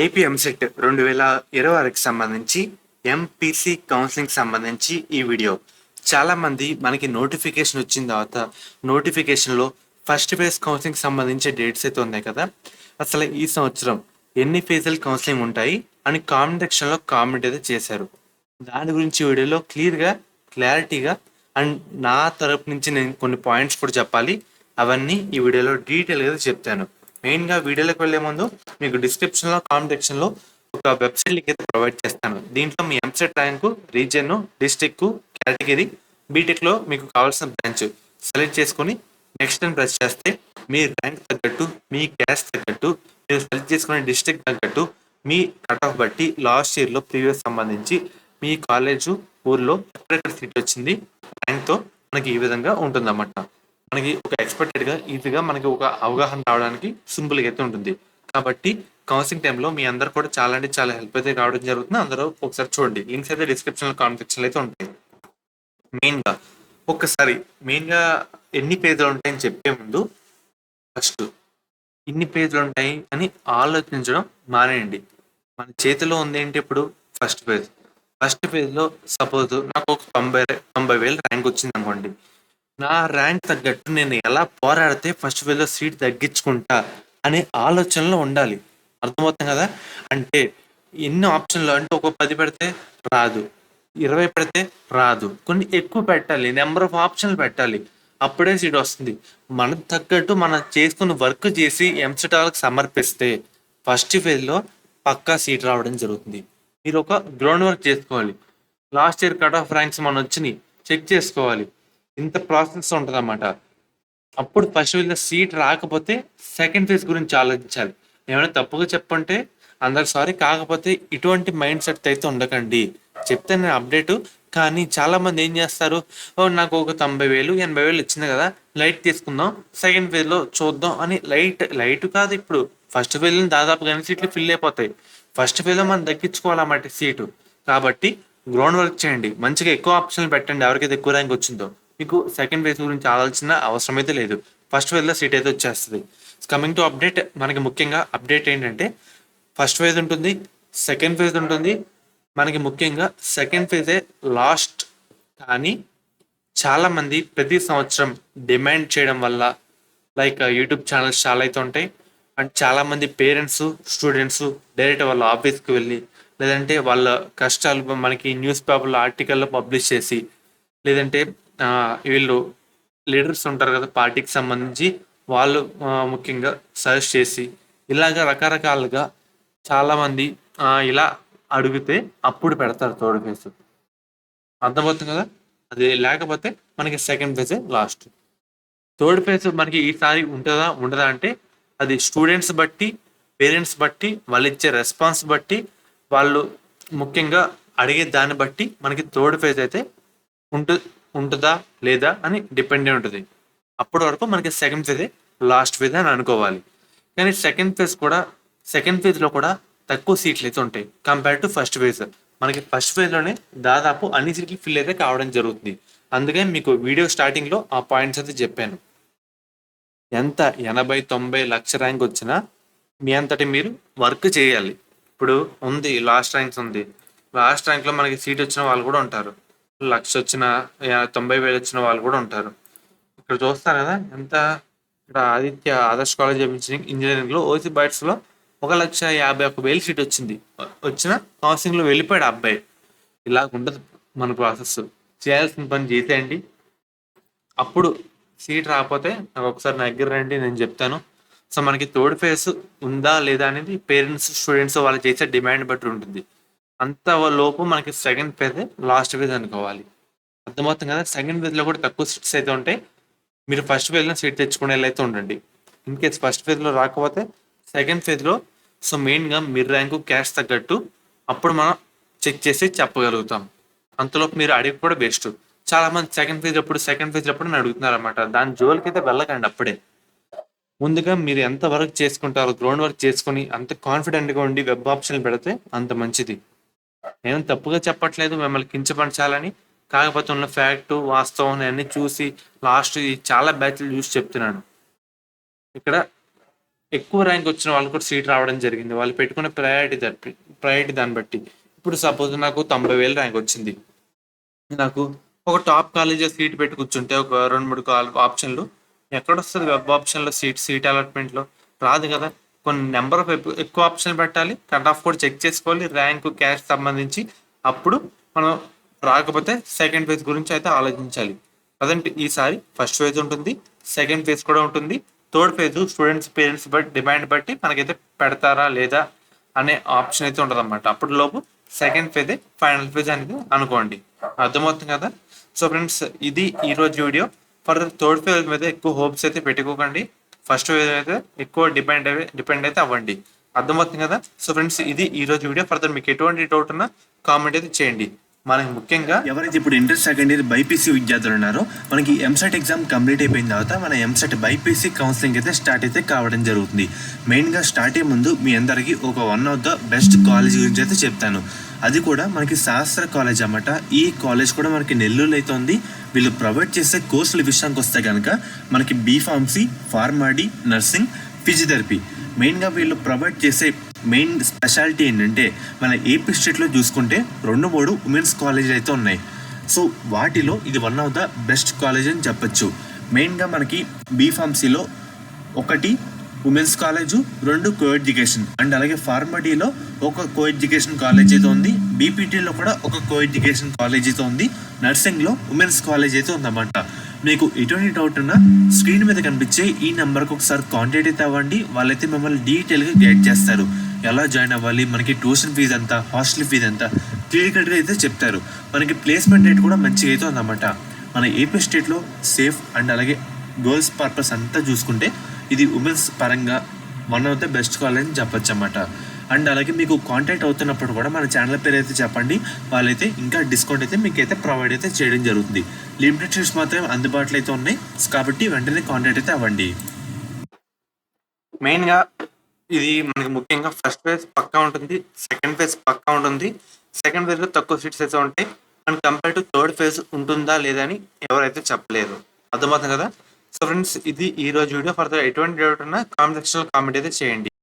AP EAMCET 2026కి సంబంధించి MPC counselling సంబంధించి ఈ వీడియో. చాలా మంది మనకి నోటిఫికేషన్ వచ్చిన తర్వాత నోటిఫికేషన్లో ఫస్ట్ ఫేజ్ కౌన్సిలింగ్ సంబంధించి డేట్స్ అయితే ఉన్నాయి కదా. అసలు ఈ సంవత్సరం ఎన్ని ఫేజులు కౌన్సిలింగ్ ఉంటాయి అని కామెంట్ సెక్షన్లో కామెంట్ అయితే చేశారు. దాని గురించి వీడియోలో క్లారిటీగా అండ్ నా తరపు నుంచి నేను కొన్ని పాయింట్స్ కూడా చెప్పాలి. అవన్నీ ఈ వీడియోలో డీటెయిల్గా చెప్తాను. మెయిన్గా వీడియోలోకి వెళ్ళే ముందు మీకు డిస్క్రిప్షన్లో కామెంట్ సెక్షన్లో ఒక వెబ్సైట్ లింక్ అయితే ప్రొవైడ్ చేస్తాను. దీంట్లో మీ EAMCET rank, region, district, category, బీటెక్లో మీకు కావాల్సిన బ్రాంచ్ సెలెక్ట్ చేసుకొని నెక్స్ట్ అని ప్రెస్ చేస్తే మీ ర్యాంక్ తగ్గట్టు, మీ క్యాస్ట్ తగ్గట్టు, మీరు సెలెక్ట్ చేసుకునే డిస్ట్రిక్ట్ తగ్గట్టు మీ కట్ ఆఫ్ బట్టి లాస్ట్ ఇయర్లో ప్రీవియస్ సంబంధించి మీ కాలేజు ఊర్లో ఎక్కడెక్కడ సీట్ వచ్చింది ర్యాంక్తో మనకి ఈ విధంగా ఉంటుందన్నమాట. మనకి ఒక ఎక్స్పెక్టెడ్గా ఈజీగా మనకి ఒక అవగాహన రావడానికి సింపుల్గా అయితే ఉంటుంది. కాబట్టి కౌన్సిలింగ్ టైంలో మీ అందరు కూడా చాలా అంటే చాలా హెల్ప్ అయితే కావడం జరుగుతుంది. అందరూ ఒకసారి చూడండి. లింక్స్ అయితే డిస్క్రిప్షన్లో కామెంట్ సెక్షన్లో అయితే ఉంటాయి. మెయిన్గా ఎన్ని పేజీలు ఉంటాయని చెప్పే ముందు ఫస్ట్ ఇన్ని పేజీలు ఉంటాయి అని ఆలోచించడం మానేయండి. మన చేతిలో ఉంది ఏంటి ఇప్పుడు ఫస్ట్ పేజ్లో సపోజ్ నాకు ఒక 90,000 ర్యాంక్ వచ్చింది అనుకోండి. నా ర్యాంక్ తగ్గట్టు నేను ఎలా పోరాడితే ఫస్ట్ పేజ్లో సీట్ తగ్గించుకుంటా అనే ఆలోచనలో ఉండాలి. అర్థమవుతుంది కదా. అంటే ఎన్ని ఆప్షన్లు అంటే ఒక 10 పెడితే రాదు, 20 పెడితే రాదు, కొన్ని ఎక్కువ పెట్టాలి, నెంబర్ ఆఫ్ ఆప్షన్లు పెట్టాలి, అప్పుడే సీట్ వస్తుంది. మనకు తగ్గట్టు మనం చేసుకుని వర్క్ చేసి ఎంసెట్ వాళ్ళకి సమర్పిస్తే ఫస్ట్ ఫేజ్లో పక్కా సీట్ రావడం జరుగుతుంది. మీరు ఒక గ్రౌండ్ వర్క్ చేసుకోవాలి. Last year cut off ranks మనం వచ్చినాయి చెక్ చేసుకోవాలి. ఇంత ప్రాసెస్ ఉంటుంది అన్నమాట. అప్పుడు ఫస్ట్ ఫేజ్లో సీట్ రాకపోతే సెకండ్ ఫేజ్ గురించి ఆలోచించాలి. ఏమైనా తప్పుగా చెప్పంటే అందరికి సారీ. కాకపోతే ఇటువంటి మైండ్ సెట్ అయితే ఉండకండి. చెప్తే నేను అప్డేటు. కానీ చాలామంది ఏం చేస్తారు, నాకు ఒక 90,000 80,000 వచ్చింది కదా, లైట్ తీసుకుందాం, సెకండ్ ఫేజ్లో చూద్దాం అని లైట్ కాదు. ఇప్పుడు ఫస్ట్ ఫేజ్లో దాదాపుగా అన్ని సీట్లు ఫిల్ అయిపోతాయి. ఫస్ట్ ఫేజ్లో మనం దక్కించుకోవాలన్నమాట సీటు. కాబట్టి గ్రౌండ్ వర్క్ చేయండి, మంచిగా ఎక్కువ ఆప్షన్లు పెట్టండి. ఎవరికైతే ఎక్కువ ర్యాంక్ వచ్చిందో మీకు సెకండ్ ఫేజ్ గురించి ఆలోచన అవసరం అయితే లేదు. ఫస్ట్ ఫేజ్లో సీట్ అయితే వచ్చేస్తుంది. కమింగ్ టు అప్డేట్, మనకి ముఖ్యంగా అప్డేట్ ఏంటంటే ఫస్ట్ ఫేజ్ ఉంటుంది, సెకండ్ ఫేజ్ ఉంటుంది. మనకి ముఖ్యంగా సెకండ్ ఫేజే లాస్ట్. కానీ చాలామంది ప్రతి సంవత్సరం డిమాండ్ చేయడం వల్ల లైక్ యూట్యూబ్ ఛానల్స్ చాలా అయితే ఉంటాయి. అండ్ చాలామంది పేరెంట్స్, స్టూడెంట్స్ డైరెక్ట్ వాళ్ళ ఆఫీస్కి వెళ్ళి, లేదంటే వాళ్ళ కష్టాలు మనకి న్యూస్ పేపర్లో ఆర్టికల్లో పబ్లిష్ చేసి, లేదంటే వీళ్ళు లీడర్స్ ఉంటారు కదా పార్టీకి సంబంధించి, వాళ్ళు ముఖ్యంగా సజెస్ట్ చేసి ఇలాగ రకరకాలుగా చాలామంది ఇలా అడిగితే అప్పుడు పెడతారు థర్డ్ ఫేజ్. అర్థమవుతుంది కదా. అది లేకపోతే మనకి సెకండ్ ఫేజే లాస్ట్. థర్డ్ ఫేజ్ మనకి ఈసారి ఉంటుందా ఉండదా అంటే అది స్టూడెంట్స్ బట్టి, పేరెంట్స్ బట్టి, వాళ్ళు ఇచ్చే రెస్పాన్స్ బట్టి, వాళ్ళు ముఖ్యంగా అడిగే దాన్ని బట్టి మనకి థర్డ్ ఫేజ్ అయితే ఉంటుందా లేదా అని డిపెండ్ అయి ఉంటుంది. అప్పటి వరకు మనకి సెకండ్ ఫేజే లాస్ట్ ఫేజ్ అని అనుకోవాలి. కానీ సెకండ్ ఫేజ్లో కూడా తక్కువ సీట్లు అయితే ఉంటాయి కంపేర్ టు ఫస్ట్ ఫేజ్. మనకి ఫస్ట్ ఫేజ్లోనే దాదాపు అన్ని సీట్లు ఫిల్ అయితే కావడం జరుగుతుంది. అందుకే మీకు వీడియో స్టార్టింగ్లో ఆ పాయింట్స్ అయితే చెప్పాను. ఎంత 80, 90 లక్ష ర్యాంక్ వచ్చినా మీ అంతటి మీరు వర్క్ చేయాలి. ఇప్పుడు ఉంది లాస్ట్ ర్యాంక్స్ ఉంది, లాస్ట్ ర్యాంక్లో మనకి సీట్ వచ్చిన వాళ్ళు కూడా ఉంటారు. 1,00,000 వచ్చిన, 90,000 వచ్చిన వాళ్ళు కూడా ఉంటారు. ఇక్కడ చూస్తారు కదా ఎంత. ఇక్కడ ఆదిత్య ఆదర్శ్ కాలేజ్ ఆఫ్ ఇంజనీరింగ్లో ఓసీ బైట్స్లో 1,51,000 సీట్ వచ్చింది. వచ్చిన కౌన్సిలింగ్లో వెళ్ళిపోయాడు అబ్బాయి. ఇలా ఉండదు మన ప్రాసెస్. చేయాల్సిన పని చేసేయండి. అప్పుడు సీట్ రాకపోతే నాకు ఒకసారి నా దగ్గర రండి, నేను చెప్తాను. సో మనకి థర్డ్ ఫేజ్ ఉందా లేదా అనేది పేరెంట్స్, స్టూడెంట్స్ వాళ్ళు చేసే డిమాండ్ బట్టి ఉంటుంది. అంత లోపు మనకి సెకండ్ ఫేజ్ లాస్ట్ ఫేజ్ అనుకోవాలి. అర్థమవుతుంది కదా. సెకండ్ ఫేజ్లో కూడా తక్కువ సీట్స్ అయితే ఉంటాయి. మీరు ఫస్ట్ ఫేజ్లో సీట్ తెచ్చుకునే అయితే ఉండండి. ఇన్ కేస్ ఫస్ట్ ఫేజ్లో రాకపోతే సెకండ్ ఫేజ్లో సో మెయిన్గా మిడ్ ర్యాంకు, క్యాష్ తగ్గట్టు అప్పుడు మనం చెక్ చేసి చెప్పగలుగుతాం. అంతలోపు మీరు అడిగి కూడా బెస్ట్. చాలామంది సెకండ్ ఫేజ్ అప్పుడు అని అడుగుతున్నారు అనమాట. దాని జోలికి అయితే వెళ్ళకండి. అప్పుడే ముందుగా మీరు ఎంత వర్క్ చేసుకుంటారో గ్రౌండ్ వర్క్ చేసుకుని అంత కాన్ఫిడెంట్గా ఉండి వెబ్ ఆప్షన్లు పెడితే అంత మంచిది. నేను తప్పుగా చెప్పట్లేదు మిమ్మల్ని కించపరచాలని. కాకపోతే ఉన్న ఫ్యాక్టు, వాస్తవం అన్నీ చూసి లాస్ట్ చాలా బ్యాచ్లు చూసి చెప్తున్నాను. ఇక్కడ ఎక్కువ ర్యాంక్ వచ్చిన వాళ్ళు కూడా సీట్ రావడం జరిగింది. వాళ్ళు పెట్టుకున్న ప్రయారిటీ దాన్ని బట్టి. ఇప్పుడు సపోజ్ నాకు 90,000 ర్యాంక్ వచ్చింది. నాకు ఒక టాప్ కాలేజ్‌లో సీట్ పెట్టి కూర్చుంటే ఒక 2, 3 ఆప్షన్‌లు ఎక్కడొస్తది వెబ్ ఆప్షన్‌లో సీట్ అలాట్‌మెంట్‌లో రాదు కదా! కొన్ని నంబర్ ఆఫ్ ఎక్కువ ఆప్షన్‌లు పెట్టాలి. కట్ ఆఫ్ కూడా చెక్ చేసుకోవాలి. ర్యాంక్, క్యాస్ట్ సంబంధించి అప్పుడు మనం రాకపోతే సెకండ్ ఫేజ్ గురించి అయితే ఆలోచించాలి. ప్రజెంట్ ఈసారి ఫస్ట్ ఫేజ్ ఉంటుంది. సెకండ్ ఫేజ్ కూడా ఉంటుంది. Third phase students parents demand బట్టి మనకైతే పెడతారా లేదా అనే ఆప్షన్ అయితే ఉంటదన్నమాట. అప్పటి లోపు సెకండ్ ఫేజ్ ఫైనల్ ఫేజ్ అనేది అనుకోండి. అర్థమవుతుంది కదా? సో ఫ్రెండ్స్, ఇది ఈరోజు వీడియో. ఫర్దర్ థర్డ్ ఫేజ్ మీద ఎక్కువ హోప్స్ అయితే పెట్టుకోకండి. ఫస్ట్ ఫేజ్ అయితే ఎక్కువ డిపెండ్ అయితే అవ్వండి. అర్థమవుతుంది కదా? సో ఫ్రెండ్స్, ఇది ఈరోజు వీడియో. ఫర్దర్ మీకు ఎటువంటి డౌట్ ఉన్నా కామెంట్ అయితే చేయండి. మనకి ముఖ్యంగా ఎవరైతే ఇప్పుడు ఇంటర్ సెకండ్ ఇయర్ బైపీసీ విద్యార్థులు ఉన్నారో మనకి ఎంసెట్ ఎగ్జామ్ కంప్లీట్ అయిపోయిన తర్వాత మన ఎంసెట్ బైపీసీ కౌన్సిలింగ్ అయితే స్టార్ట్ అయితే కావడం జరుగుతుంది. మెయిన్గా స్టార్ట్ అయ్యే ముందు మీ అందరికీ ఒక one of the best college గురించి అయితే చెప్తాను. అది కూడా మనకి శాస్త్ర కాలేజ్ అన్నమాట. ఈ కాలేజ్ కూడా మనకి నెల్లూరులో అయితే ఉంది. వీళ్ళు ప్రొవైడ్ చేసే కోర్సుల విషయానికి వస్తే కనుక మనకి బీఫార్మసీ, ఫార్మాడీ, నర్సింగ్, ఫిజియోథెరపీ. మెయిన్గా వీళ్ళు ప్రొవైడ్ చేసే మెయిన్ స్పెషాలిటీ ఏంటంటే మన ఏపీ స్టేట్లో చూసుకుంటే 2-3 ఉమెన్స్ కాలేజీలు అయితే ఉన్నాయి. సో వాటిలో ఇది one of the best college అని చెప్పచ్చు. మెయిన్గా మనకి బీఫార్మసీలో 1 women's college, 2 co education and అలాగే ఫార్మడీలో ఒక కో ఎడ్యుకేషన్ కాలేజ్ అయితే ఉంది. బీపీటీలో కూడా ఒక కో ఎడ్యుకేషన్ కాలేజ్ అయితే ఉంది. నర్సింగ్లో ఉమెన్స్ కాలేజ్ అయితే ఉందన్నమాట. మీకు ఎటువంటి డౌట్ ఉన్నా స్క్రీన్ మీద కనిపించే ఈ నెంబర్కి ఒకసారి కాంటాక్ట్ అయితే అవ్వండి. వాళ్ళైతే మిమ్మల్ని డీటెయిల్గా గైడ్ చేస్తారు. ఎలా జాయిన్ అవ్వాలి, మనకి ట్యూషన్ ఫీజు ఎంత, హాస్టల్ ఫీజు ఎంత క్లియర్ కట్గా అయితే చెప్తారు. మనకి ప్లేస్మెంట్ రేట్ కూడా మంచిగా అయితే ఉందన్నమాట. మన ఏపీ స్టేట్లో సేఫ్ అండ్ అలాగే గర్ల్స్ పర్పస్ అంతా చూసుకుంటే ఇది ఉమెన్స్ పరంగా one of the best college అని చెప్పచ్చు అన్నమాట. అండ్ అలాగే మీకు కాంటాక్ట్ అవుతున్నప్పుడు కూడా మన ఛానల్ పేరు అయితే చెప్పండి. వాళ్ళైతే ఇంకా డిస్కౌంట్ అయితే మీకు అయితే ప్రొవైడ్ అయితే చేయడం జరుగుతుంది. లిమిటెడ్ సీట్స్ మాత్రమే అందుబాటులో అయితే ఉన్నాయి కాబట్టి వెంటనే కాంటాక్ట్ అయితే అవ్వండి. మెయిన్గా ఇది మనకి ముఖ్యంగా ఫస్ట్ ఫేజ్ పక్కా ఉంటుంది. సెకండ్ ఫేజ్ పక్కా ఉంటుంది. సెకండ్ ఫేజ్లో తక్కువ సీట్స్ అయితే ఉంటాయి. And compare to third phase ఉంటుందా లేదా అని ఎవరైతే చెప్పలేరు. అర్థమవుతుంది కదా? సో ఫ్రెండ్స్, ఇది ఈ రోజు వీడియో. ఫర్దర్ ఎటువంటి డౌట్ ఉన్నా కామెంట్ సెక్షన్లో కామెంట్ అయితే చేయండి.